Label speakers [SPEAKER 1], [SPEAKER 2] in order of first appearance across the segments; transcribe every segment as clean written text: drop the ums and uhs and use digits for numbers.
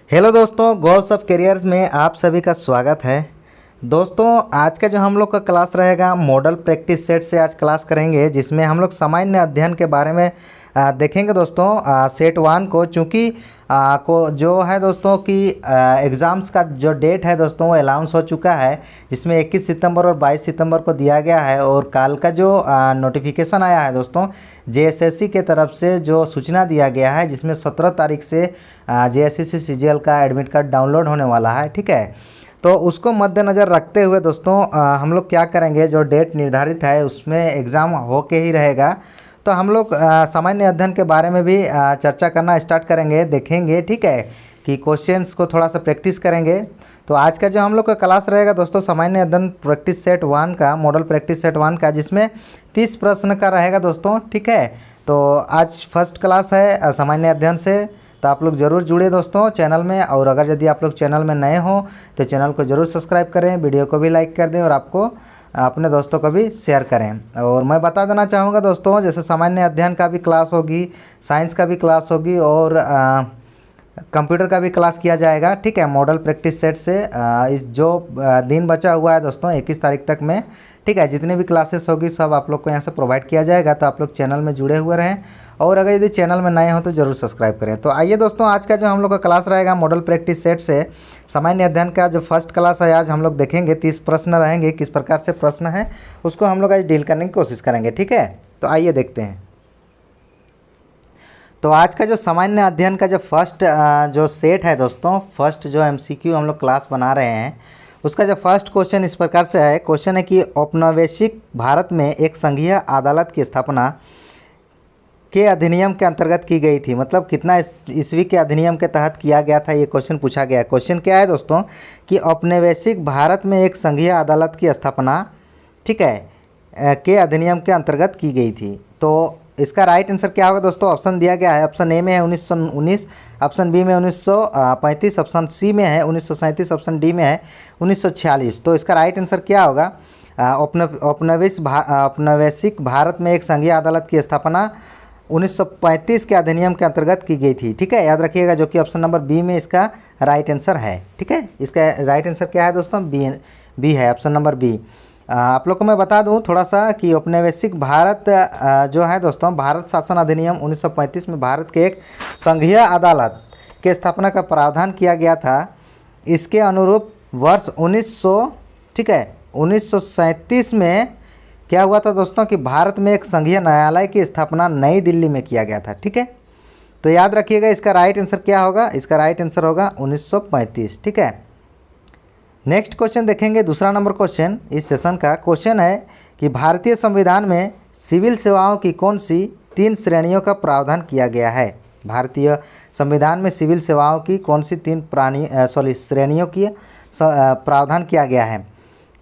[SPEAKER 1] Hello दोस्तों, goals of careers में आप सभी का स्वागत है। दोस्तों, आज का जो हम लोग का क्लास रहेगा मॉडल प्रैक्टिस सेट से आज क्लास करेंगे, जिसमें हम लोग सामान्य अध्ययन के बारे में देखेंगे। दोस्तों सेट वन को चूँकि को जो है दोस्तों कि एग्ज़ाम्स का जो डेट है दोस्तों वो अनाउंस हो चुका है, जिसमें 21 सितंबर और 22 सितंबर को दिया गया है। और कल का जो नोटिफिकेशन आया है दोस्तों जेएसएससी के तरफ से जो सूचना दिया गया है, जिसमें 17 तारीख से जेएसएससी सीजीएल का एडमिट कार्ड डाउनलोड होने वाला है। ठीक है, तो उसको मद्देनज़र रखते हुए दोस्तों हम लोग क्या करेंगे, जो डेट निर्धारित है उसमें एग्ज़ाम हो के ही रहेगा। तो हम लोग सामान्य अध्ययन के बारे में भी चर्चा करना स्टार्ट करेंगे, देखेंगे। ठीक है, कि क्वेश्चंस को थोड़ा सा प्रैक्टिस करेंगे। तो आज का जो हम लोग का क्लास रहेगा दोस्तों सामान्य अध्ययन प्रैक्टिस सेट वन का, मॉडल प्रैक्टिस सेट वन का, जिसमें 30 प्रश्न का रहेगा दोस्तों। ठीक है, तो आज फर्स्ट क्लास है सामान्य अध्ययन से, तो आप लोग ज़रूर जुड़े दोस्तों चैनल में। और अगर यदि आप लोग चैनल में नए हो तो चैनल को ज़रूर सब्सक्राइब करें, वीडियो को भी लाइक कर दें और आपको अपने दोस्तों को भी शेयर करें। और मैं बता देना चाहूँगा दोस्तों, जैसे सामान्य अध्ययन का भी क्लास होगी, साइंस का भी क्लास होगी और कंप्यूटर का भी क्लास किया जाएगा। ठीक है, मॉडल प्रैक्टिस सेट से इस जो दिन बचा हुआ है दोस्तों 21 तारीख तक में, ठीक है, जितने भी क्लासेस होगी सब आप लोग को यहाँ से प्रोवाइड किया जाएगा। तो आप लोग चैनल में जुड़े हुए रहें और अगर यदि चैनल में नए हो तो ज़रूर सब्सक्राइब करें। तो आइए दोस्तों, आज का जो हम लोग का क्लास रहेगा मॉडल प्रैक्टिस सेट से सामान्य अध्ययन का जो फर्स्ट क्लास है, आज हम लोग देखेंगे 30 प्रश्न रहेंगे। किस प्रकार से प्रश्न है उसको हम लोग आज डील करने की कोशिश करेंगे। ठीक है, तो आइए देखते हैं। तो आज का जो सामान्य अध्ययन का जो फर्स्ट जो सेट है दोस्तों, फर्स्ट जो एमसीक्यू हम लोग क्लास बना रहे हैं, उसका जो फर्स्ट क्वेश्चन इस प्रकार से है। क्वेश्चन है कि औपनिवेशिक भारत में एक संघीय अदालत की स्थापना के अधिनियम के अंतर्गत की गई थी। मतलब कितना ईस्वी के अधिनियम के तहत किया गया था, ये क्वेश्चन पूछा गया है। क्वेश्चन क्या है दोस्तों कि औपनिवेशिक भारत में एक संघीय अदालत की स्थापना, ठीक है, के अधिनियम के अंतर्गत की गई थी। तो इसका राइट आंसर क्या होगा दोस्तों? ऑप्शन दिया गया है। ऑप्शन ए में है 1919, ऑप्शन बी में 1935, ऑप्शन सी में है 1937, ऑप्शन डी में है 1946। तो इसका राइट आंसर क्या होगा? औपनिवेशिक भारत में एक संघीय अदालत की स्थापना 1935 के अधिनियम के अंतर्गत की गई थी। ठीक है, याद रखिएगा, जो कि ऑप्शन नंबर बी में इसका राइट आंसर है। ठीक है, इसका राइट आंसर क्या है दोस्तों? बी है, ऑप्शन नंबर बी। आप लोग को मैं बता दूं थोड़ा सा कि औपनिवेशिक भारत जो है दोस्तों, भारत शासन अधिनियम 1935 में भारत के एक संघीय अदालत के स्थापना का प्रावधान किया गया था। इसके अनुरूप वर्ष 1937 में क्या हुआ था दोस्तों कि भारत में एक संघीय न्यायालय की स्थापना नई दिल्ली में किया गया था। ठीक है, तो याद रखिएगा इसका राइट आंसर क्या होगा? इसका राइट आंसर होगा 1935। ठीक है, नेक्स्ट क्वेश्चन देखेंगे। दूसरा नंबर क्वेश्चन इस सेशन का क्वेश्चन है कि भारतीय संविधान में सिविल सेवाओं की कौन सी 3 श्रेणियों का प्रावधान किया गया है? भारतीय संविधान में सिविल सेवाओं की कौन सी 3 श्रेणियों की प्रावधान किया गया है?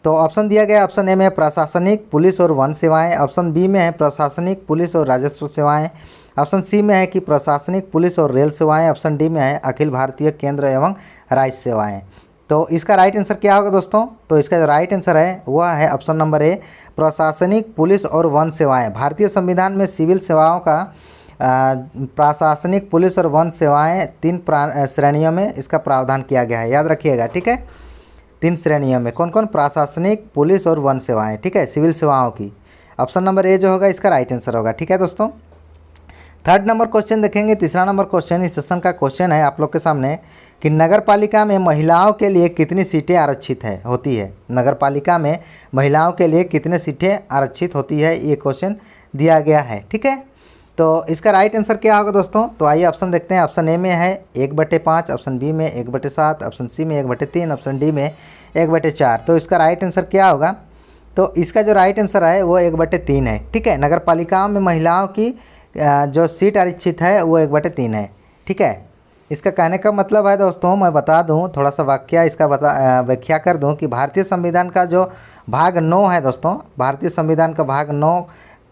[SPEAKER 1] तो ऑप्शन दिया गया, ऑप्शन ए में प्रशासनिक, पुलिस और वन सेवाएं, ऑप्शन बी में है प्रशासनिक, पुलिस और राजस्व सेवाएं, ऑप्शन सी में है कि प्रशासनिक, पुलिस और रेल सेवाएं, ऑप्शन डी में है अखिल भारतीय केंद्र एवं राज्य सेवाएं। तो इसका राइट आंसर क्या होगा दोस्तों? तो इसका जो राइट आंसर है वह है ऑप्शन नंबर ए, प्रशासनिक, पुलिस और वन सेवाएं। भारतीय संविधान में सिविल सेवाओं का प्रशासनिक, पुलिस और वन सेवाएं 3 श्रेणियों में इसका प्रावधान किया गया है। याद रखिएगा, ठीक है, 3 श्रेणियों में कौन कौन? प्रशासनिक, पुलिस और वन सेवाएं। ठीक है, सिविल सेवाओं की। ऑप्शन नंबर ए जो होगा इसका राइट आंसर होगा। ठीक है दोस्तों, थर्ड नंबर क्वेश्चन देखेंगे। तीसरा नंबर क्वेश्चन इस सेशन का क्वेश्चन है आप लोग के सामने कि नगर पालिका में महिलाओं के लिए कितनी सीटें आरक्षित होती है? नगर पालिका में महिलाओं के लिए कितने सीटें आरक्षित होती है, ये क्वेश्चन दिया गया है। ठीक है, तो इसका राइट आंसर क्या होगा दोस्तों? तो आइए ऑप्शन देखते हैं। ऑप्शन ए में है 1/5, ऑप्शन बी में 1/7, ऑप्शन सी में 1/3, ऑप्शन डी में 1/4। तो इसका राइट आंसर क्या होगा? तो इसका जो राइट आंसर है वो 1/3 है। ठीक है, नगर पालिकाओं में महिलाओं की जो सीट आरक्षित है वो 1/3 है। ठीक है, इसका कहने का मतलब है दोस्तों, मैं बता दूं थोड़ा सा वाक्य इसका व्याख्या कर दूं कि भारतीय संविधान का जो भाग 9 है दोस्तों, भारतीय संविधान का भाग 9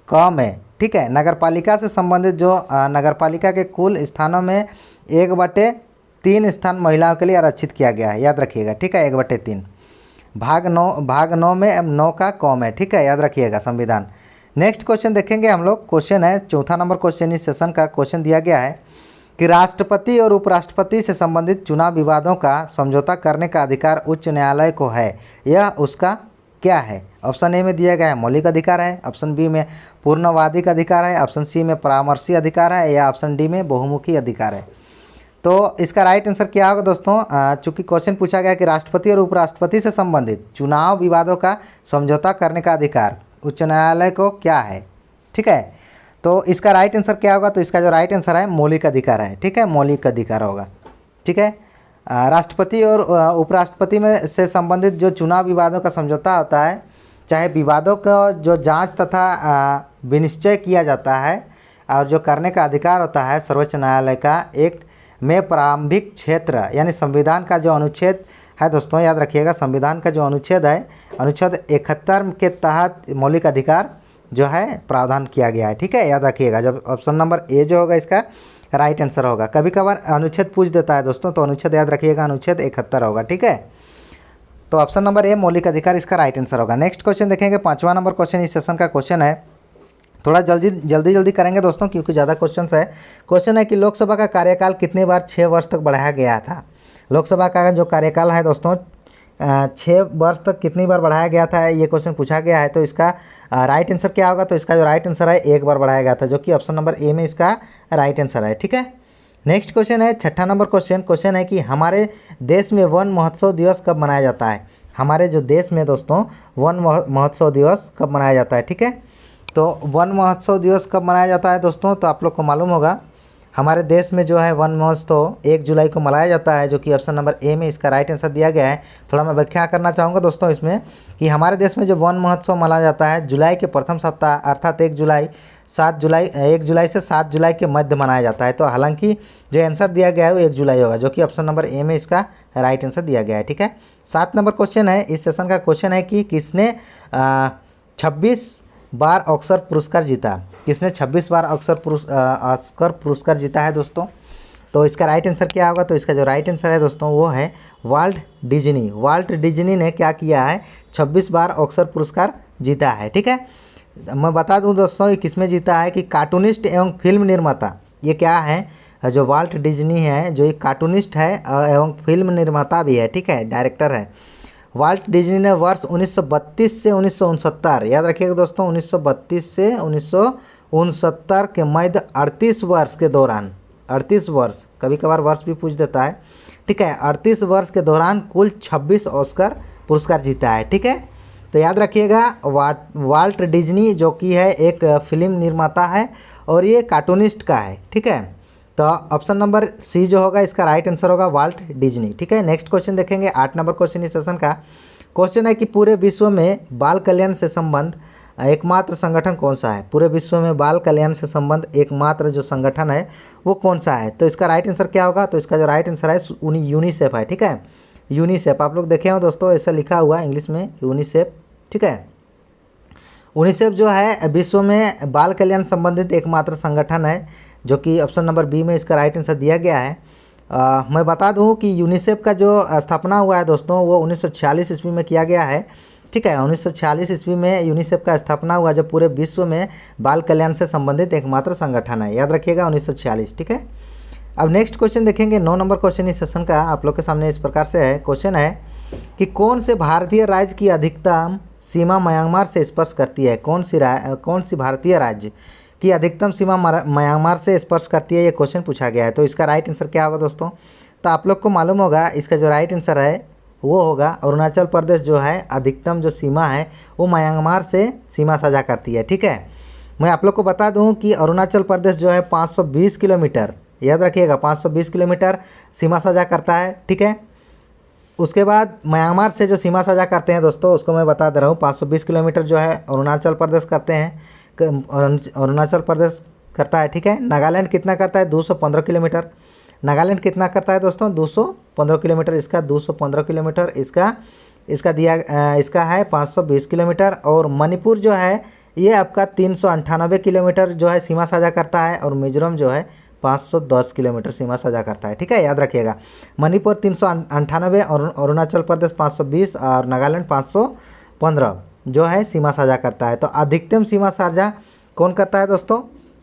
[SPEAKER 1] क में, ठीक है, नगर पालिका से संबंधित जो नगर पालिका के कुल स्थानों में 1/3 स्थान महिलाओं के लिए आरक्षित किया गया है। याद रखिएगा, ठीक है, 1/3 भाग 9 में 9 का कॉम है। ठीक है, याद रखिएगा संविधान। नेक्स्ट क्वेश्चन देखेंगे हम लोग। क्वेश्चन है चौथा नंबर क्वेश्चन इस सेशन का। क्वेश्चन दिया गया है कि राष्ट्रपति और उपराष्ट्रपति से संबंधित चुनाव विवादों का समझौता करने का अधिकार उच्च न्यायालय को है, यह उसका क्या है? ऑप्शन ए में दिया गया है मौलिक अधिकार है, ऑप्शन बी में पूर्णवादी अधिकार है, ऑप्शन सी में परामर्शी अधिकार है, या ऑप्शन डी में बहुमुखी अधिकार है। तो इसका राइट आंसर क्या होगा दोस्तों? चूंकि क्वेश्चन पूछा गया कि राष्ट्रपति और उपराष्ट्रपति से संबंधित चुनाव विवादों का समझौता करने का अधिकार उच्च न्यायालय को क्या है, ठीक है। तो इसका राइट आंसर क्या होगा? तो इसका जो राइट आंसर है मौलिक अधिकार है, ठीक है, मौलिक अधिकार होगा, ठीक है। राष्ट्रपति और उपराष्ट्रपति में से संबंधित जो चुनाव विवादों का समझौता होता है, चाहे विवादों का जो जांच तथा विनिश्चय किया जाता है और जो करने का अधिकार होता है सर्वोच्च न्यायालय का एक में प्रारंभिक क्षेत्र यानी संविधान का जो अनुच्छेद है दोस्तों, याद रखिएगा, संविधान का जो अनुच्छेद है, अनुच्छेद 71 के तहत मौलिक अधिकार जो है प्रावधान किया गया है, ठीक है, याद रखिएगा। जब ऑप्शन नंबर ए जो होगा इसका राइट आंसर होगा। कभी कभार अनुच्छेद पूछ देता है दोस्तों, तो अनुच्छेद याद रखिएगा, अनुच्छेद 71 होगा, ठीक है। तो ऑप्शन नंबर ए मौलिक अधिकार इसका राइट आंसर होगा। नेक्स्ट क्वेश्चन देखेंगे, 5वां नंबर क्वेश्चन इस सेशन का क्वेश्चन है। थोड़ा जल्दी करेंगे दोस्तों क्योंकि ज़्यादा क्वेश्चन है। क्वेश्चन है कि लोकसभा का कार्यकाल कितने बार 6 वर्ष तक बढ़ाया गया था? लोकसभा का जो कार्यकाल है दोस्तों 6 वर्ष तक कितनी बार बढ़ाया गया था, ये क्वेश्चन पूछा गया है। तो इसका राइट आंसर क्या होगा? तो इसका जो राइट आंसर है 1 बार बढ़ाया गया था, जो कि ऑप्शन नंबर ए में इसका राइट आंसर है, ठीक है। नेक्स्ट क्वेश्चन है 6ठा नंबर क्वेश्चन है कि हमारे देश में वन महोत्सव दिवस कब मनाया जाता है? हमारे जो देश में दोस्तों वन महोत्सव दिवस कब मनाया जाता है, ठीक है। तो वन महोत्सव दिवस कब मनाया जाता है दोस्तों? तो आप लोग को मालूम होगा हमारे देश में जो है वन महोत्सव 1 जुलाई को मनाया जाता है, जो कि ऑप्शन नंबर ए में इसका राइट आंसर दिया गया है। थोड़ा मैं व्याख्या करना चाहूँगा दोस्तों इसमें कि हमारे देश में जो वन महोत्सव मनाया जाता है जुलाई के प्रथम सप्ताह अर्थात 1 जुलाई से 7 जुलाई के मध्य मनाया जाता है। तो हालांकि जो आंसर दिया गया है वो 1 जुलाई होगा, जो कि ऑप्शन नंबर ए में इसका राइट आंसर दिया गया है, ठीक है। 7 नंबर क्वेश्चन है इस सेशन का क्वेश्चन है कि किसने 26 बार ऑस्कर पुरस्कार जीता? किसने 26 बार ऑस्कर पुरस्कार जीता है दोस्तों? तो इसका राइट आंसर क्या होगा? तो इसका जो राइट आंसर है दोस्तों वो है वाल्ट डिज्नी। वाल्ट डिज्नी ने क्या किया है? 26 बार ऑस्कर पुरस्कार जीता है, ठीक है। मैं बता दूं दोस्तों ये किसमें जीता है कि कार्टूनिस्ट एवं फिल्म निर्माता, ये क्या है, जो वाल्ट डिज्नी है जो एक कार्टूनिस्ट है एवं फिल्म निर्माता भी है, ठीक है, डायरेक्टर है। वाल्ट डिज्नी ने वर्ष 1932 से 1969, याद रखिएगा दोस्तों, 1932 से 1969 के मध्य 38 वर्ष के दौरान, 38 वर्ष, कभी कभार वर्ष भी पूछ देता है, ठीक है, 38 वर्ष के दौरान कुल 26 ऑस्कर पुरस्कार जीता है, ठीक है। तो याद रखिएगा वाल्ट डिज्नी जो कि है एक फिल्म निर्माता है और ये कार्टूनिस्ट का है, ठीक है। तो ऑप्शन नंबर सी जो होगा इसका राइट आंसर होगा वाल्ट डिज्नी, ठीक है। नेक्स्ट क्वेश्चन देखेंगे 8 नंबर क्वेश्चन इस सेशन का क्वेश्चन है कि पूरे विश्व में बाल कल्याण से संबंध एकमात्र संगठन कौन सा है? पूरे विश्व में बाल कल्याण से संबंध एकमात्र जो संगठन है वो कौन सा है? तो इसका राइट आंसर क्या होगा? तो इसका जो राइट आंसर है यूनिसेफ है, ठीक है, यूनिसेफ। आप लोग देखे हो दोस्तों ऐसा लिखा हुआ है इंग्लिश में यूनिसेफ, ठीक है। यूनिसेफ जो है विश्व में बाल कल्याण संबंधित एकमात्र संगठन है, जो कि ऑप्शन नंबर बी में इसका राइट आंसर दिया गया है। मैं बता दूं कि यूनिसेफ का जो स्थापना हुआ है दोस्तों वो 1946 ईस्वी में किया गया है, ठीक है। 1946 ईस्वी में यूनिसेफ का स्थापना हुआ जो पूरे विश्व में बाल कल्याण से संबंधित एकमात्र संगठन है, याद रखिएगा 1946, ठीक है। अब नेक्स्ट क्वेश्चन देखेंगे 9 नंबर क्वेश्चन इस सेशन का आप लोग के सामने इस प्रकार से है। क्वेश्चन है कि कौन से भारतीय राज्य की अधिकतम सीमा म्यांमार से स्पर्श करती है? कौन सी भारतीय राज्य की अधिकतम सीमा म्यांमार से स्पर्श करती है, ये क्वेश्चन पूछा गया है। तो इसका राइट आंसर क्या होगा दोस्तों? तो आप लोग को मालूम होगा इसका जो राइट आंसर है वो होगा अरुणाचल प्रदेश जो है अधिकतम जो सीमा है वो म्यांमार से सीमा साझा करती है, ठीक है। मैं आप लोग को बता दूं कि अरुणाचल प्रदेश जो है 520 किलोमीटर, याद रखिएगा 520 किलोमीटर सीमा साझा करता है, ठीक है। उसके बाद म्यांमार से जो सीमा साझा करते हैं दोस्तों उसको मैं बता दे रहा हूँ, 520 किलोमीटर जो है अरुणाचल प्रदेश करते हैं, अरुणाचल प्रदेश करता है, ठीक है। नागालैंड कितना करता है? 215 किलोमीटर। नागालैंड कितना करता है दोस्तों? 215 किलोमीटर। इसका 215 किलोमीटर इसका है 520 किलोमीटर। और मणिपुर जो है ये आपका 398 किलोमीटर जो है सीमा साझा करता है, और मिजोरम जो है 510 किलोमीटर सीमा साझा करता है, ठीक है, याद रखिएगा। मणिपुर 398 और अरुणाचल प्रदेश 520 और नागालैंड 515 जो है सीमा साझा करता है। तो अधिकतम सीमा साझा कौन करता है दोस्तों?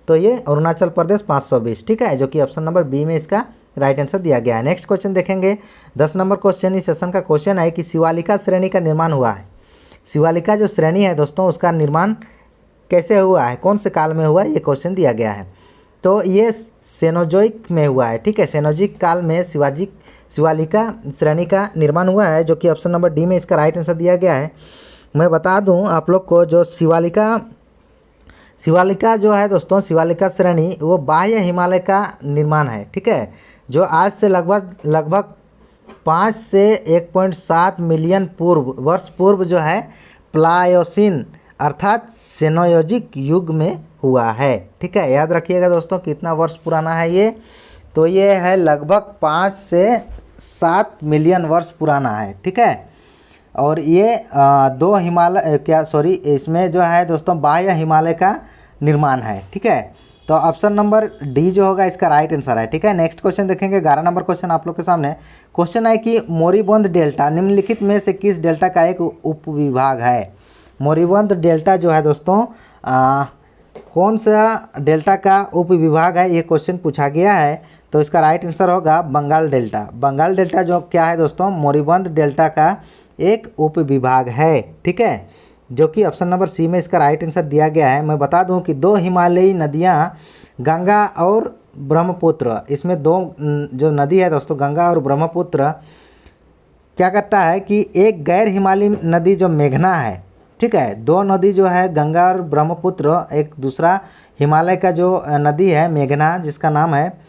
[SPEAKER 1] तो ये अरुणाचल प्रदेश 520, ठीक है, जो कि ऑप्शन नंबर बी में इसका राइट आंसर दिया गया है। नेक्स्ट क्वेश्चन देखेंगे 10 नंबर क्वेश्चन इस सेशन का क्वेश्चन है कि शिवालिका श्रेणी का निर्माण हुआ है। शिवालिका जो श्रेणी है दोस्तों उसका निर्माण कैसे हुआ है, कौन से काल में हुआ है, ये क्वेश्चन दिया गया है। तो ये सेनोजोइक में हुआ है, ठीक है, सेनोजोइक काल में शिवालिका श्रेणी का निर्माण हुआ है, जो कि ऑप्शन नंबर डी में इसका राइट आंसर दिया गया है। मैं बता दूं आप लोग को, जो शिवालिका जो है दोस्तों, शिवालिका श्रेणी वो बाह्य हिमालय का निर्माण है, ठीक है, जो आज से लगभग 5 से 1.7 मिलियन वर्ष पूर्व जो है प्लायोसिन अर्थात सेनोयोजिक युग में हुआ है, ठीक है। याद रखिएगा दोस्तों कितना वर्ष पुराना है ये, तो ये है लगभग 5 से 7 मिलियन वर्ष पुराना है, ठीक है। और ये इसमें जो है दोस्तों बाह्य हिमालय का निर्माण है, ठीक है। तो ऑप्शन नंबर डी जो होगा इसका राइट आंसर है, ठीक है। नेक्स्ट क्वेश्चन देखेंगे 11 नंबर क्वेश्चन आप लोग के सामने। क्वेश्चन है कि मोरीबंद डेल्टा निम्नलिखित में से किस डेल्टा का एक उपविभाग है। मोरीबंद डेल्टा जो है दोस्तों कौन सा डेल्टा का उपविभाग है, ये क्वेश्चन पूछा गया है। तो इसका राइट आंसर होगा बंगाल डेल्टा। बंगाल डेल्टा जो क्या है दोस्तों, मोरीबंद डेल्टा का एक उपविभाग है, ठीक है, जो कि ऑप्शन नंबर सी में इसका राइट आंसर दिया गया है। मैं बता दूं कि 2 हिमालयी नदियां गंगा और ब्रह्मपुत्र, इसमें 2 जो नदी है दोस्तों गंगा और ब्रह्मपुत्र, क्या करता है कि एक गैर हिमालयी नदी जो मेघना है, ठीक है, 2 नदी जो है गंगा और ब्रह्मपुत्र, एक दूसरा हिमालय का जो नदी है मेघना जिसका नाम है,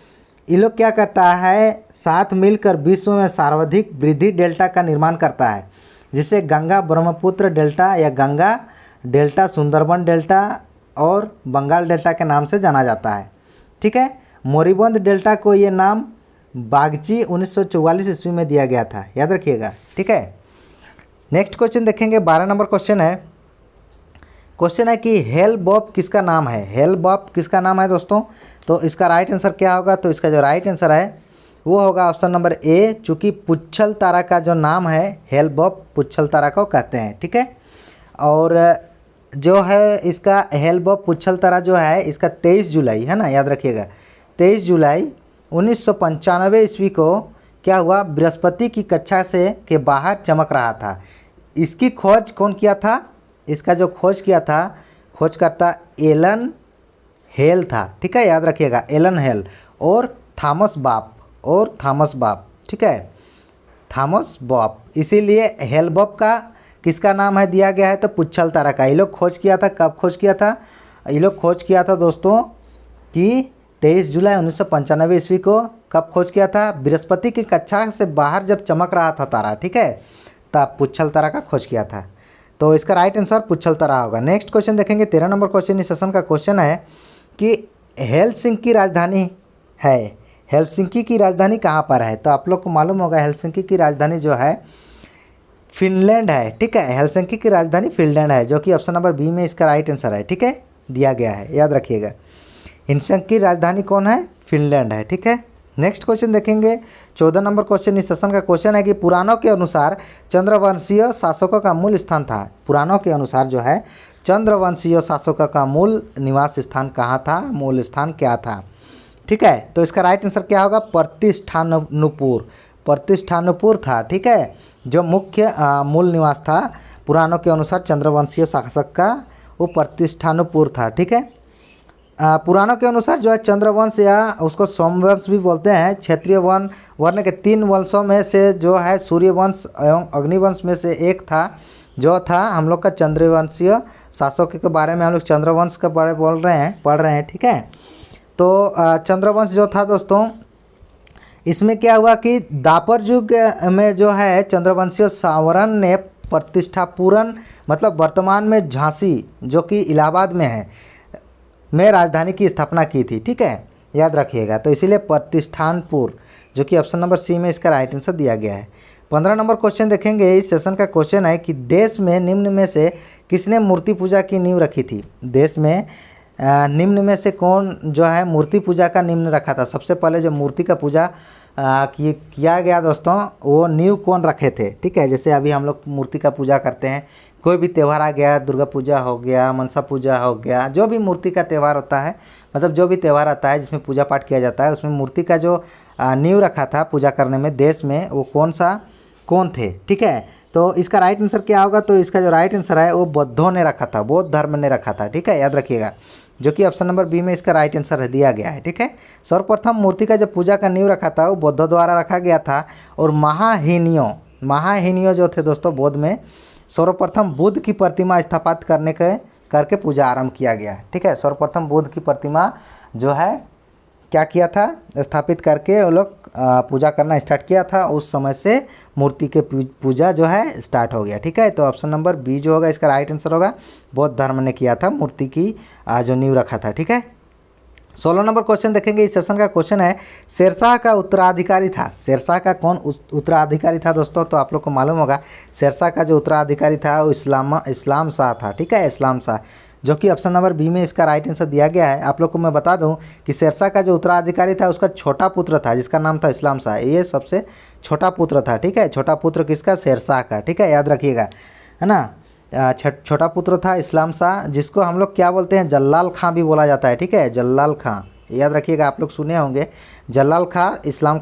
[SPEAKER 1] ये लोग क्या करता है साथ मिलकर विश्व में सर्वाधिक वृद्धि डेल्टा का निर्माण करता है, जिसे गंगा ब्रह्मपुत्र डेल्टा या गंगा डेल्टा, सुंदरबन डेल्टा और बंगाल डेल्टा के नाम से जाना जाता है, ठीक है। मोरीबंद डेल्टा को ये नाम बागची 1944 ईस्वी में दिया गया था, याद रखिएगा, ठीक है। नेक्स्ट क्वेश्चन देखेंगे 12 नंबर क्वेश्चन है। क्वेश्चन है कि हेल बॉब किसका नाम है। हेल बॉब किसका नाम है दोस्तों, तो इसका राइट आंसर क्या होगा, तो इसका जो राइट आंसर है वो होगा ऑप्शन नंबर ए, चूँकि पुच्छल तारा का जो नाम है हेल बॉब पुच्छल तारा को कहते हैं, ठीक है। और जो है इसका हेल बॉब पुच्छल तारा जो है इसका 23 जुलाई है ना, याद रखिएगा 23 जुलाई 1995 ईस्वी को क्या हुआ, बृहस्पति की कक्षा से के बाहर चमक रहा था। इसकी खोज कौन किया था, इसका जो खोज किया था खोजकर्ता एलन हेल था, ठीक है, याद रखिएगा एलन हेल और थॉमस बॉब, ठीक है, थॉमस बॉब। इसीलिए हेल बॉब का किसका नाम है दिया गया है, तो पुच्छल तारा का। ये लोग खोज किया था, कब खोज किया था, ये लोग खोज किया था दोस्तों कि 23 जुलाई 1995 ईस्वी को। कब खोज किया था, बृहस्पति की कक्षा से बाहर जब चमक रहा था तारा, ठीक है, तब पुच्छल तारा का खोज किया था। तो इसका राइट आंसर पुच्छल तारा होगा। नेक्स्ट क्वेश्चन देखेंगे 13 नंबर क्वेश्चन इस सेशन का क्वेश्चन है कि हेलसिंकी राजधानी है, हेलसिंकी की राजधानी कहाँ पर है। तो आप लोग को मालूम होगा हेलसिंकी की राजधानी जो है फिनलैंड है, ठीक है, हेलसिंकी की राजधानी फिनलैंड है, जो कि ऑप्शन नंबर बी में इसका राइट आंसर है, ठीक है, दिया गया है, याद रखिएगा। हेलसिंकी की राजधानी कौन है, फिनलैंड है, ठीक है। नेक्स्ट क्वेश्चन देखेंगे 14 नंबर क्वेश्चन इस सेशन का क्वेश्चन है कि पुराणों के अनुसार चंद्रवंशीय शासकों का मूल स्थान था। पुराणों के अनुसार जो है चंद्रवंशीय शासकों का मूल निवास स्थान कहाँ था, मूल स्थान क्या था, ठीक है। तो इसका राइट आंसर क्या होगा, प्रतिष्ठानुपुर था, ठीक है, जो मुख्य मूल निवास था पुराणों के अनुसार चंद्रवंशीय शासक का, वो प्रतिष्ठानुपुर था, ठीक है। पुराणों के अनुसार जो है चंद्रवंश या उसको सोमवंश भी बोलते हैं, क्षेत्रीय वर्ण के 3 वंशों में से जो है सूर्यवंश एवं अग्निवंश में से एक था, जो था हम लोग का चंद्रवंशीय शासकों के बारे में हम लोग चंद्रवंश के बारे में पढ़ रहे हैं, ठीक है। तो चंद्रवंश जो था दोस्तों, इसमें क्या हुआ कि द्वापर युग में जो है चंद्रवंशीय सावरन ने प्रतिष्ठापुरन मतलब वर्तमान में झांसी जो कि इलाहाबाद में है में राजधानी की स्थापना की थी, ठीक है, याद रखिएगा। तो इसीलिए प्रतिष्ठानपुर, जो कि ऑप्शन नंबर सी में इसका राइट आंसर दिया गया है। 15 नंबर क्वेश्चन देखेंगे इस सेशन का क्वेश्चन है कि देश में निम्न में से किसने मूर्ति पूजा की नींव रखी थी। देश में निम्न में से कौन जो है मूर्ति पूजा का निम्न रखा था। सबसे पहले जो मूर्ति का पूजा किया गया दोस्तों, वो नींव कौन रखे थे, ठीक है। जैसे अभी हम लोग मूर्ति का पूजा करते हैं, कोई भी त्यौहार आ गया, दुर्गा पूजा हो गया, मनसा पूजा हो गया, जो भी मूर्ति का त्यौहार होता है, मतलब जो भी त्यौहार आता है जिसमें पूजा पाठ किया जाता है, उसमें मूर्ति का जो नींव रखा था पूजा करने में देश में, वो कौन थे, ठीक है। तो इसका राइट आंसर क्या होगा, तो इसका जो राइट आंसर है वो बौद्धों ने रखा था, बौद्ध धर्म ने रखा था, ठीक है, याद रखिएगा, जो कि ऑप्शन नंबर बी में इसका राइट आंसर दिया गया है, ठीक है। सर्वप्रथम मूर्ति का जो पूजा का नींव रखा था वो बौद्धों द्वारा रखा गया था, और महाहीनियों जो थे दोस्तों बौद्ध में, सर्वप्रथम बुद्ध की प्रतिमा स्थापित करके पूजा आरंभ किया गया है, ठीक है। सर्वप्रथम बुद्ध की प्रतिमा जो है क्या किया था, स्थापित करके वो लोग पूजा करना स्टार्ट किया था, उस समय से मूर्ति के पूजा जो है स्टार्ट हो गया, ठीक है। तो ऑप्शन नंबर बी जो होगा इसका राइट आंसर होगा, बौद्ध धर्म ने किया था, मूर्ति की जो नींव रखा था, ठीक है। 16 नंबर क्वेश्चन देखेंगे, इस सेशन का क्वेश्चन है, शेरशाह का उत्तराधिकारी था, शेरशाह का कौन उत्तराधिकारी था दोस्तों, तो आप लोग को मालूम होगा शेरशाह का जो उत्तराधिकारी था वो इस्लाम शाह था, ठीक है, इस्लाम शाह, जो कि ऑप्शन नंबर बी में इसका राइट आंसर दिया गया है। आप लोग को मैं बता दूं कि शेरशाह का जो उत्तराधिकारी था उसका छोटा पुत्र था जिसका नाम था इस्लाम शाह, ये सबसे छोटा पुत्र था, ठीक है, छोटा पुत्र किसका, शेरशाह का, ठीक है, याद रखिएगा, है ना। छोटा पुत्र था इस्लाम शाह, जिसको हम लोग क्या बोलते हैं, जल्लाल खां भी बोला जाता है, ठीक है, जल्लाल खां, याद रखिएगा, आप लोग सुने होंगे, जल्लाल खां इस्लाम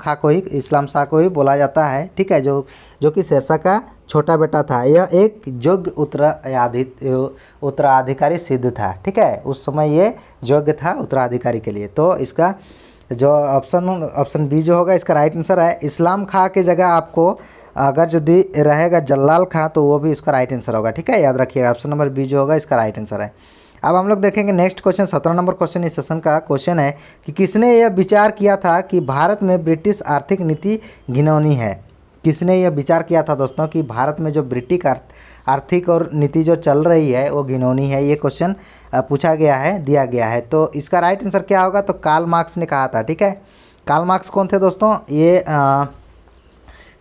[SPEAKER 1] शाह को ही बोला जाता है, ठीक है, जो कि शेरशाह का छोटा बेटा था। यह एक योग्य उत्तराधिकारी सिद्ध था, ठीक है, उस समय ये योग्य था उत्तराधिकारी के लिए। तो इसका जो ऑप्शन बी जो होगा इसका राइट आंसर है। इस्लाम खां की जगह आपको अगर यदि रहेगा जल्लाल खां तो वो भी इसका राइट आंसर होगा, ठीक है, याद रखिएगा, ऑप्शन नंबर बी जो होगा इसका राइट आंसर है। अब हम लोग देखेंगे नेक्स्ट क्वेश्चन, 17 नंबर क्वेश्चन इस सेशन का क्वेश्चन है कि किसने यह विचार किया था कि भारत में ब्रिटिश आर्थिक नीति घिनौनी है। किसने यह विचार किया था दोस्तों कि भारत में जो ब्रिटिश आर्थिक और नीति जो चल रही है वो घिनौनी है, ये क्वेश्चन पूछा गया है, दिया गया है। तो इसका राइट आंसर क्या होगा, तो कार्ल मार्क्स ने कहा था, ठीक है। कार्ल मार्क्स कौन थे दोस्तों, ये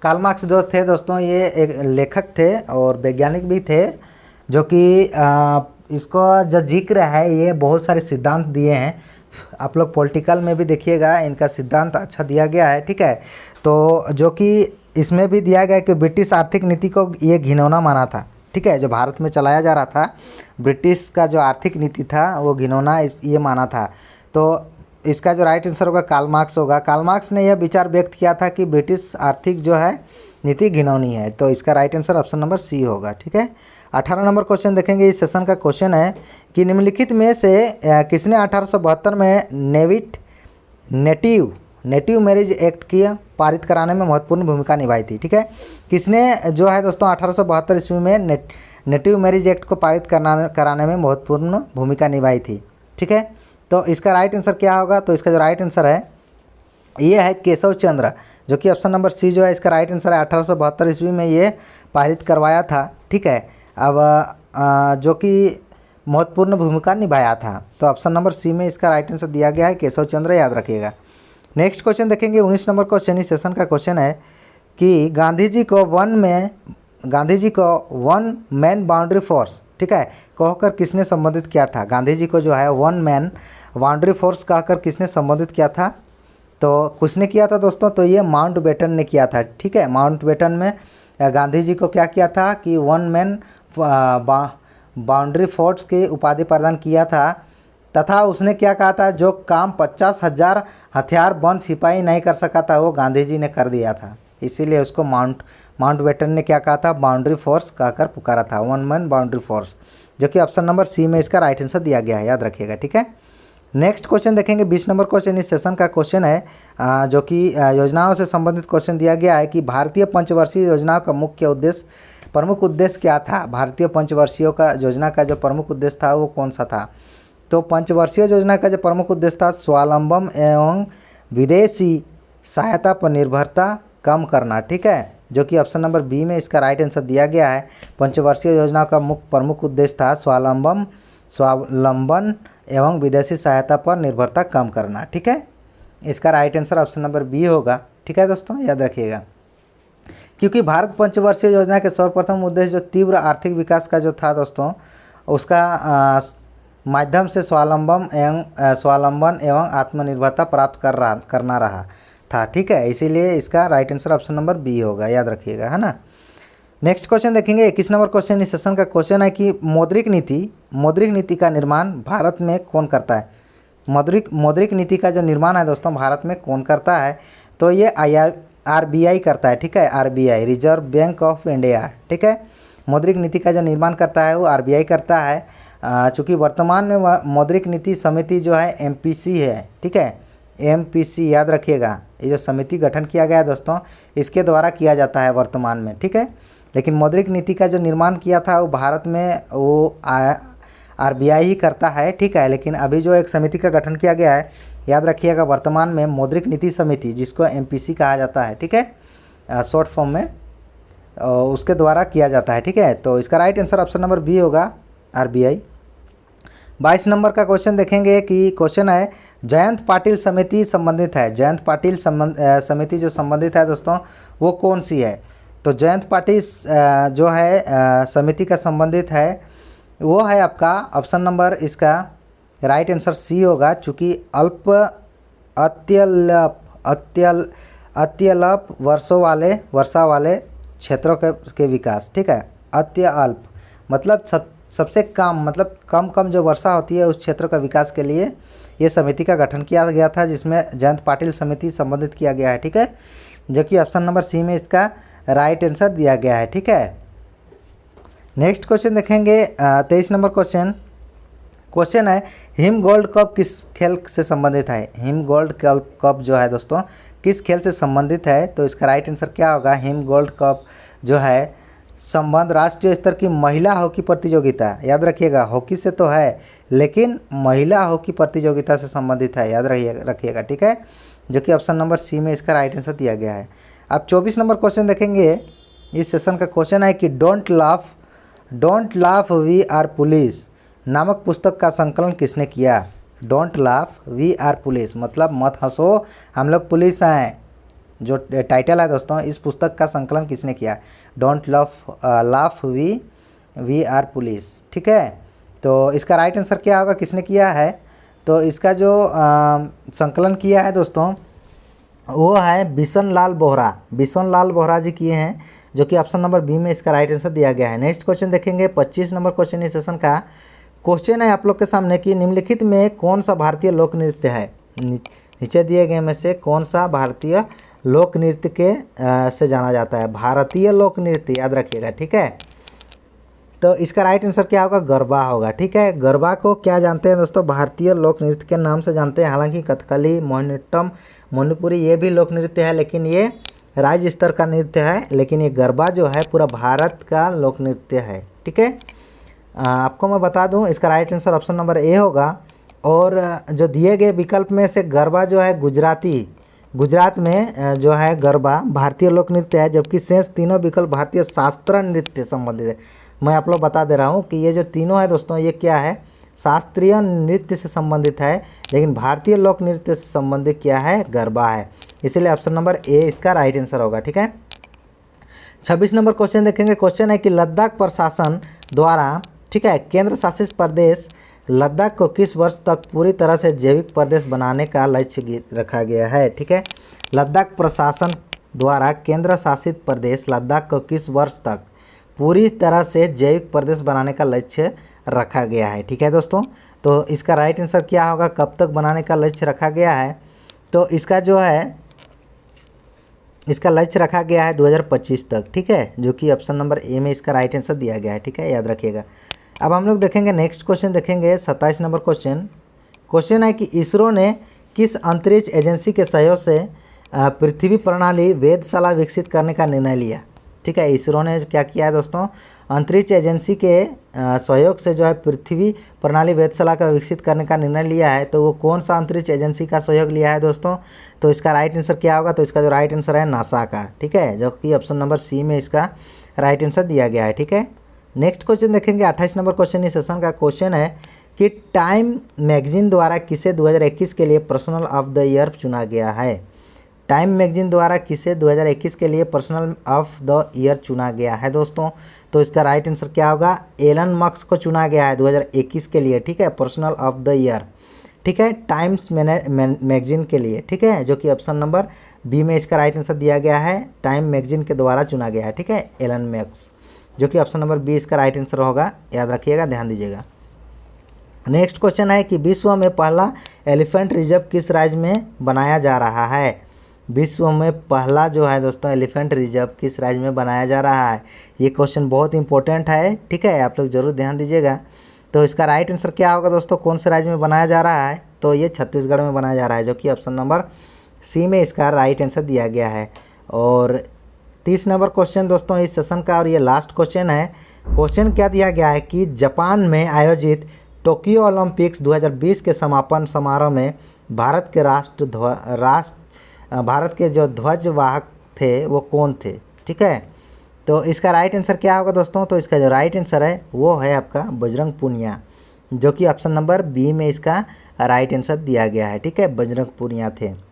[SPEAKER 1] कार्ल मार्क्स जो थे दोस्तों ये एक लेखक थे और वैज्ञानिक भी थे, जो कि इसको जो जिक्र है ये बहुत सारे सिद्धांत दिए हैं, आप लोग पॉलिटिकल में भी देखिएगा इनका सिद्धांत अच्छा दिया गया है, ठीक है। तो जो कि इसमें भी दिया गया कि ब्रिटिश आर्थिक नीति को ये घिनौना माना था, ठीक है, जो भारत में चलाया जा रहा था ब्रिटिश का जो आर्थिक नीति था वो घिनौना ये माना था। तो इसका जो राइट आंसर होगा कार्ल मार्क्स होगा। कार्ल मार्क्स ने यह विचार व्यक्त किया था कि ब्रिटिश आर्थिक जो है नीति घिनौनी है, तो इसका right answer option number C होगा, ठीक है। 18 नंबर क्वेश्चन देखेंगे, इस सेशन का क्वेश्चन है कि निम्नलिखित में से किसने 1872 में नेटिव मैरिज एक्ट की पारित कराने में महत्वपूर्ण भूमिका निभाई थी, ठीक है। किसने जो है दोस्तों 1872 ईस्वी में नेटिव मैरिज एक्ट को पारित कराने में महत्वपूर्ण भूमिका निभाई थी, ठीक है। तो इसका राइट आंसर क्या होगा, तो इसका जो राइट आंसर है ये है केशव चंद्र, जो कि ऑप्शन नंबर सी जो है इसका राइट आंसर है। 1872 ईस्वी में ये पारित करवाया था, ठीक है। अब जो कि महत्वपूर्ण भूमिका निभाया था, तो ऑप्शन नंबर सी में इसका राइट आंसर दिया गया है केशव चंद्र, याद रखिएगा। नेक्स्ट क्वेश्चन देखेंगे, 19 नंबर क्वेश्चन इस सेशन का क्वेश्चन है कि गांधी जी को वन मैन बाउंड्री फोर्स, ठीक है, कहकर किसने संबोधित किया था। गांधी जी को जो है वन मैन बाउंड्री फोर्स कहकर किसने संबोधित किया था, तो किसने किया था दोस्तों, तो ये माउंटबेटन ने किया था, ठीक है। माउंटबेटन में गांधी जी को क्या किया था कि वन मैन बाउंड्री फोर्स की उपाधि प्रदान किया था, तथा उसने क्या कहा था, जो काम 50,000 हथियारबंद सिपाही नहीं कर सका था वो गांधी जी ने कर दिया था, इसीलिए उसको माउंटबेटन ने क्या कहा था, बाउंड्री फोर्स कहकर पुकारा था, वन मैन बाउंड्री फोर्स, जो कि ऑप्शन नंबर सी में इसका राइट आंसर दिया गया है, याद रखिएगा, ठीक है। नेक्स्ट क्वेश्चन देखेंगे, 20 नंबर क्वेश्चन इस सेशन का क्वेश्चन है, जो कि योजनाओं से संबंधित क्वेश्चन दिया गया है कि भारतीय पंचवर्षीय योजनाओं का प्रमुख उद्देश्य क्या था। भारतीय पंचवर्षीय का योजना का जो प्रमुख उद्देश्य था वो कौन सा था, तो पंचवर्षीय योजना का जो प्रमुख उद्देश्य था स्वावलंबन एवं विदेशी सहायता पर निर्भरता कम करना, ठीक है, जो कि ऑप्शन नंबर बी में इसका राइट आंसर दिया गया है। पंचवर्षीय योजना का प्रमुख उद्देश्य था स्वावलंबन एवं विदेशी सहायता पर निर्भरता कम करना, ठीक है। इसका right answer option number B होगा, ठीक है दोस्तों, याद रखिएगा। क्योंकि भारत पंचवर्षीय योजना के सर्वप्रथम उद्देश्य जो तीव्र आर्थिक विकास का जो था दोस्तों, उसका माध्यम से स्वावलंबन एवं आत्मनिर्भरता प्राप्त करना रहा था, ठीक है, इसीलिए इसका right answer option number B होगा, याद रखिएगा, है ना। नेक्स्ट क्वेश्चन देखेंगे 21 नंबर क्वेश्चन इस सेशन का क्वेश्चन है कि मौद्रिक नीति का निर्माण भारत में कौन करता है। मौद्रिक नीति का जो निर्माण है दोस्तों भारत में कौन करता है, तो ये आरबीआई करता है। ठीक है, RBI reserve bank of India. ठीक है, मौद्रिक नीति का जो निर्माण करता है वो आरबीआई करता है। चूँकि वर्तमान में मौद्रिक नीति समिति जो है एमपीसी है। ठीक है, एमपीसी याद रखिएगा, ये जो समिति गठन किया गया है दोस्तों इसके द्वारा किया जाता है वर्तमान में। ठीक है, लेकिन मौद्रिक नीति का जो निर्माण किया था वो भारत में वो आरबीआई ही करता है। ठीक है, लेकिन अभी जो एक समिति का गठन किया गया है, याद रखिएगा वर्तमान में मौद्रिक नीति समिति जिसको एमपीसी कहा जाता है। ठीक है, शॉर्ट फॉर्म में उसके द्वारा किया जाता है। ठीक है, तो इसका right answer option number B होगा, आरबीआई। 22 नंबर का क्वेश्चन देखेंगे कि क्वेश्चन है जयंत पाटिल समिति संबंधित है। जयंत पाटिल समिति जो संबंधित है दोस्तों वो कौन सी है, तो जयंत पाटिल जो है समिति का संबंधित है वो है आपका ऑप्शन नंबर इसका राइट आंसर सी होगा। चूँकि अत्यल्प वर्षा वाले क्षेत्रों के विकास। ठीक है, अत्यल्प मतलब सबसे कम, मतलब कम जो वर्षा होती है उस क्षेत्र का विकास के लिए ये समिति का गठन किया गया था, जिसमें जयंत पाटिल समिति संबंधित किया गया है। ठीक है, जो कि ऑप्शन नंबर सी में इसका राइट आंसर दिया गया है। ठीक है, नेक्स्ट क्वेश्चन देखेंगे 23 नंबर क्वेश्चन है हिम गोल्ड कप किस खेल से संबंधित है। हिम गोल्ड कप जो है दोस्तों किस खेल से संबंधित है, तो इसका राइट आंसर क्या होगा। हिम गोल्ड कप जो है संबंध राष्ट्रीय स्तर की महिला हॉकी प्रतियोगिता, याद रखिएगा हॉकी से तो है लेकिन महिला हॉकी प्रतियोगिता से संबंधित है, याद रखिएगा। ठीक है, जो कि ऑप्शन नंबर सी में इसका राइट आंसर दिया गया है। अब 24 नंबर क्वेश्चन देखेंगे, इस सेशन का क्वेश्चन है कि don't laugh we are police नामक पुस्तक का संकलन किसने किया। Don't laugh we are police मतलब मत हंसो हम लोग पुलिस हैं, जो टाइटल है दोस्तों इस पुस्तक का संकलन किसने किया। Don't laugh we are police. ठीक है, तो इसका राइट आंसर क्या होगा, किसने किया है, तो इसका जो संकलन किया है दोस्तों वो है बिशन लाल बोहरा जी किए हैं, जो कि ऑप्शन नंबर बी में इसका राइट आंसर दिया गया है। नेक्स्ट क्वेश्चन देखेंगे 25 नंबर क्वेश्चन इस सेशन का क्वेश्चन है आप लोग के सामने कि निम्नलिखित में कौन सा भारतीय लोक नृत्य है। नीचे दिए गए में से कौन सा भारतीय लोक नृत्य के से जाना जाता है। भारतीय लोक नृत्य याद रखिएगा। ठीक है, तो इसका राइट आंसर क्या होगा, गरबा होगा। ठीक है, गरबा को क्या जानते हैं दोस्तों, भारतीय लोक नृत्य के नाम से जानते हैं। हालांकि कथकली, मोहिनीअट्टम, मणिपुरी ये भी लोक नृत्य है, लेकिन ये राज्य स्तर का नृत्य है, लेकिन ये गरबा जो है पूरा भारत का लोक नृत्य है। ठीक है, आपको मैं बता दूं इसका right answer option number A होगा। और जो दिए गए विकल्प में से गरबा जो है गुजरात में जो है गरबा भारतीय लोक नृत्य है, जबकि शेष तीनों विकल्प भारतीय शास्त्रीय नृत्य संबंधित है। मैं आप लोग बता दे रहा हूँ कि ये जो तीनों है दोस्तों ये क्या है, शास्त्रीय नृत्य से संबंधित है, लेकिन भारतीय लोक नृत्य से संबंधित क्या है, गरबा है। इसीलिए ऑप्शन नंबर ए इसका राइट आंसर होगा। ठीक है, 26 नंबर क्वेश्चन देखेंगे। क्वेश्चन है कि लद्दाख प्रशासन द्वारा, ठीक है, केंद्र शासित प्रदेश लद्दाख को किस वर्ष तक पूरी तरह से जैविक प्रदेश बनाने का लक्ष्य रखा गया है। ठीक है, लद्दाख प्रशासन द्वारा केंद्र शासित प्रदेश लद्दाख को किस वर्ष तक पूरी तरह से जैविक प्रदेश बनाने का लक्ष्य रखा गया है। ठीक है दोस्तों, तो इसका राइट आंसर क्या होगा, कब तक बनाने का लक्ष्य रखा गया है, तो इसका जो है इसका लक्ष्य रखा गया है 2025 तक। ठीक है, जो कि ऑप्शन नंबर ए में इसका राइट आंसर दिया गया है। ठीक है, याद रखिएगा। अब हम लोग देखेंगे नेक्स्ट क्वेश्चन देखेंगे 27 नंबर क्वेश्चन है कि इसरो ने किस अंतरिक्ष एजेंसी के सहयोग से पृथ्वी प्रणाली वेधशाला विकसित करने का निर्णय लिया। ठीक है, इसरो ने क्या किया है दोस्तों, अंतरिक्ष एजेंसी के सहयोग से जो है पृथ्वी प्रणाली वेधशाला का विकसित करने का निर्णय लिया है। तो वो कौन सा अंतरिक्ष एजेंसी का सहयोग लिया है दोस्तों, तो इसका राइट आंसर क्या होगा, तो इसका जो राइट आंसर है नासा का। ठीक है, जो कि ऑप्शन नंबर सी में इसका राइट आंसर दिया गया है। ठीक है, नेक्स्ट क्वेश्चन देखेंगे 28 नंबर क्वेश्चन इस सेशन का क्वेश्चन है कि टाइम मैगजीन द्वारा किसे 2021 के लिए पर्सनल ऑफ द ईयर चुना गया है। टाइम मैगजीन द्वारा किसे 2021 के लिए पर्सनल ऑफ द ईयर चुना गया है दोस्तों, तो इसका राइट आंसर क्या होगा, एलन मस्क को चुना गया है 2021 के लिए। ठीक है, पर्सनल ऑफ द ईयर। ठीक है, टाइम्स मैगजीन के लिए। ठीक है, जो कि ऑप्शन नंबर बी में इसका राइट आंसर दिया गया है, टाइम मैगजीन के द्वारा चुना गया है, ठीक है, एलन मैक्स, जो कि ऑप्शन नंबर बी इसका राइट आंसर होगा। याद रखिएगा, ध्यान दीजिएगा। नेक्स्ट क्वेश्चन है कि विश्व में पहला एलिफेंट रिजर्व किस राज्य में बनाया जा रहा है। विश्व में पहला जो है दोस्तों एलिफेंट रिजर्व किस राज्य में बनाया जा रहा है। ये क्वेश्चन बहुत इंपॉर्टेंट है, ठीक है, आप लोग जरूर ध्यान दीजिएगा। तो इसका राइट आंसर क्या होगा दोस्तों, कौन से राज्य में बनाया जा रहा है, तो ये छत्तीसगढ़ में बनाया जा रहा है, जो कि ऑप्शन नंबर सी में इसका राइट आंसर दिया गया है। और 30 नंबर क्वेश्चन दोस्तों इस सेशन का, और ये लास्ट क्वेश्चन है। क्वेश्चन क्या दिया गया है कि जापान में आयोजित टोक्यो ओलंपिक्स 2020 के समापन समारोह में भारत के जो ध्वजवाहक थे वो कौन थे, ठीक है। तो इसका राइट आंसर क्या होगा दोस्तों, तो इसका जो राइट आंसर है वो है आपका बजरंग पूनिया, जो कि ऑप्शन नंबर बी में इसका राइट आंसर दिया गया है, ठीक है, बजरंग पूनिया थे।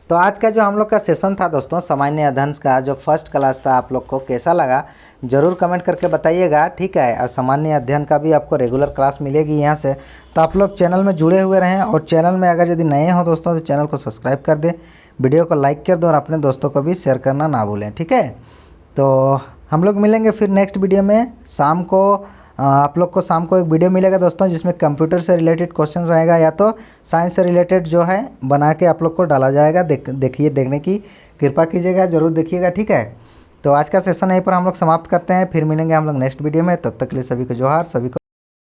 [SPEAKER 1] तो आज का जो हम लोग का सेशन था दोस्तों सामान्य अध्ययन का जो फर्स्ट क्लास था, आप लोग को कैसा लगा ज़रूर कमेंट करके बताइएगा, ठीक है। और सामान्य अध्ययन का भी आपको रेगुलर क्लास मिलेगी यहाँ से, तो आप लोग चैनल में जुड़े हुए रहें। और चैनल में अगर यदि नए हो दोस्तों तो चैनल को सब्सक्राइब कर दें, वीडियो को लाइक कर दें और अपने दोस्तों को भी शेयर करना ना भूलें, ठीक है। तो हम लोग मिलेंगे फिर नेक्स्ट वीडियो में शाम को। आप लोग को शाम को एक वीडियो मिलेगा दोस्तों जिसमें कंप्यूटर से रिलेटेड क्वेश्चन रहेगा या तो साइंस से रिलेटेड जो है बना के आप लोग को डाला जाएगा। देखने की कृपा कीजिएगा, ज़रूर देखिएगा, ठीक है। तो आज का सेशन यहीं पर हम लोग समाप्त करते हैं, फिर मिलेंगे हम लोग नेक्स्ट वीडियो में। तब तक के लिए सभी को जोहार, सभी को